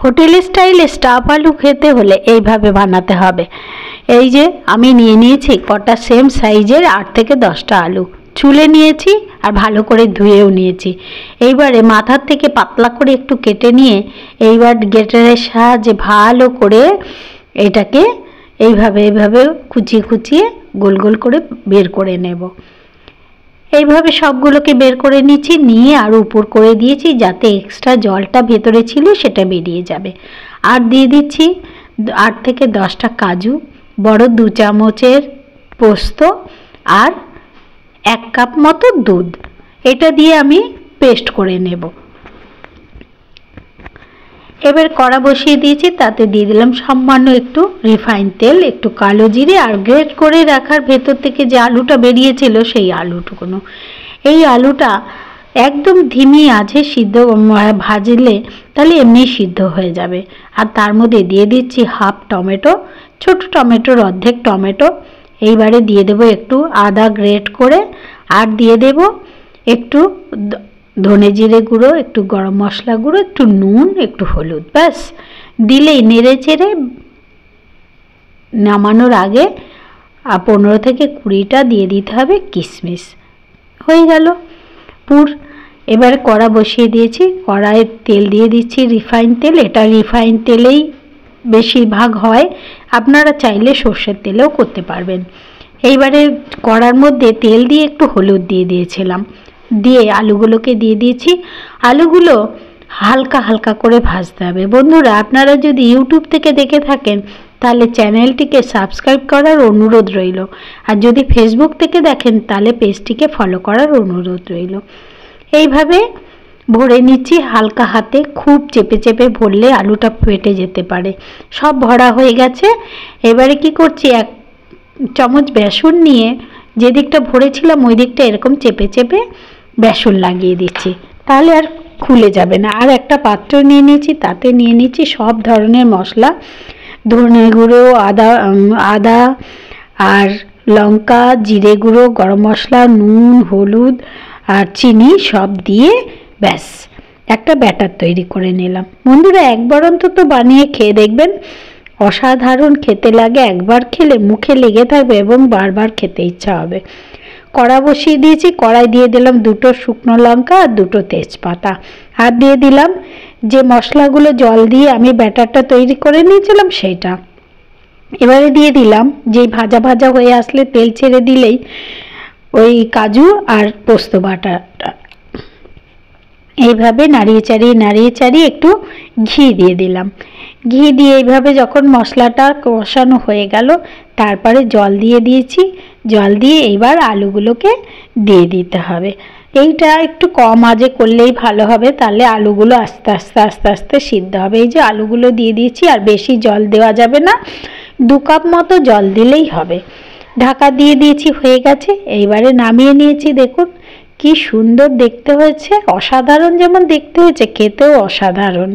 Hotel স্টাইলে staff আলু খেতে হলে এইভাবে বানাতে হবে। এই যে আমি নিয়ে নিয়েছি কটা সেম সাইজের 8 থেকে 10টা আলু, ছুলে নিয়েছি আর ভালো করে ধুয়েও নিয়েছি। এইবারে মাথার থেকে পাতলা করে একটু কেটে নিয়ে এইবার গ্রেটারের সাহায্যে ভালো করে এটাকে এইভাবে কুচিয়ে কুচিয়ে গোল গোল করে বের করে নেব। এইভাবে সবগুলোকে বের করে নিচ্ছি, নিয়ে আর উপর করে দিয়েছি যাতে এক্সট্রা জলটা ভেতরে ছিল সেটা বেরিয়ে যাবে। আর দিয়ে দিচ্ছি 8 থেকে 10টা কাজু, বড় 2 চামচের পোস্ত আর 1 কাপ মতো দুধ। এটা দিয়ে আমি পেস্ট করে নেব। এবার কড়া বসিয়ে দিয়েছি, তাতে দিয়ে দিলাম সামান্য একটু রিফাইন তেল, একটু কালো জিরে আর গ্রেট করে রাখার ভেতর থেকে যে আলুটা বেরিয়েছিল সেই আলুটুকুনো। এই আলুটা একদম ধিমি আঁচে সিদ্ধ ভাজলে তাহলে এমনি সিদ্ধ হয়ে যাবে। আর তার মধ্যে দিয়ে দিচ্ছি হাফ টমেটো, ছোট টমেটোর অর্ধেক টমেটো। এইবারে দিয়ে দেব একটু আদা গ্রেট করে, আর দিয়ে দেব একটু ধনে জিরে গুঁড়ো, একটু গরম মশলা গুঁড়ো, একটু নুন, একটু হলুদ। ব্যাস দিলেই নেড়ে চেড়ে নামানোর আগে 15 থেকে 20টা দিয়ে দিতে হবে কিশমিশ। হয়ে গেল পুর। এবার কড়া বসিয়ে দিয়েছি, কড়াইয়ে তেল দিয়ে দিচ্ছি রিফাইন তেল। এটা রিফাইন তেলেই বেশিরভাগ হয়, আপনারা চাইলে সর্ষের তেলেও করতে পারবেন। এইবারে কড়ার মধ্যে তেল দিয়ে একটু হলুদ দিয়ে দিয়েছিলাম, দিয়ে আলুগুলোকে দিয়ে দিয়েছি। আলুগুলো হালকা হালকা করে ভাজতে হবে। বন্ধুরা, আপনারা যদি ইউটিউব থেকে দেখে থাকেন তাহলে চ্যানেলটিকে সাবস্ক্রাইব করার অনুরোধ রইল, আর যদি ফেসবুক থেকে দেখেন তাহলে পেজটিকে ফলো করার অনুরোধ রইল। এইভাবে ভরে নিচ্ছি হালকা হাতে, খুব চেপে চেপে ভরলে আলুটা ফেটে যেতে পারে। সব ভরা হয়ে গেছে। এবারে কি করছি, 1 চামচ বেসন নিয়ে যে দিকটা ভরেছিলাম ওই দিকটা এরকম চেপে চেপে বেসন লাগিয়ে দিচ্ছি, তাহলে আর খুলে যাবে না। আর একটা পাত্র নিয়ে নিয়েছি, তাতে নিয়ে নিচ্ছি সব ধরনের মশলা, ধনে গুঁড়ো, আদা আর লঙ্কা, জিরে গুঁড়ো, গরম মশলা, নুন, হলুদ আর চিনি সব দিয়ে ব্যাস একটা ব্যাটার তৈরি করে নিলাম। বন্ধুরা, একবার অন্তত বানিয়ে খেয়ে দেখবেন, অসাধারণ খেতে লাগে। একবার খেলে মুখে লেগে থাকবে এবং বারবার খেতে ইচ্ছা হবে। কড়া বসিয়ে দিয়েছি, কড়াই দিয়ে দিলাম 2টো শুকনো লঙ্কা আর 2টো তেজপাতা, আর দিয়ে দিলাম যে মশলাগুলো জল দিয়ে আমি ব্যাটারটা তৈরি করে নিয়েছিলাম সেইটা। এবারে দিয়ে দিলাম, যেই ভাজা ভাজা হয়ে আসলে তেল ছেড়ে দিলেই ওই কাজু আর পোস্ত বাটাটা। এইভাবে নাড়িয়ে চাড়িয়ে একটু ঘি দিয়ে দিলাম। ঘি দিয়ে এইভাবে যখন মশলাটা কষানো হয়ে গেল, তারপরে জল দিয়ে দিয়েছি। জল দিয়ে এইবার আলুগুলোকে দিয়ে দিতে হবে। এইটা একটু কম আঁচে করলেই ভালো হবে, তাহলে আলুগুলো আস্তে আস্তে আস্তে আস্তে সিদ্ধ হবে। এই যে আলুগুলো দিয়ে দিয়েছি, আর বেশি জল দেওয়া যাবে না, 2 কাপ মতো জল দিলেই হবে। ঢাকা দিয়ে দিয়েছি, হয়ে গেছে। এইবারে নামিয়ে নিয়েছি। দেখুন কি সুন্দর দেখতে হয়েছে, অসাধারণ যেমন দেখতে হয়েছে খেতেও অসাধারণ।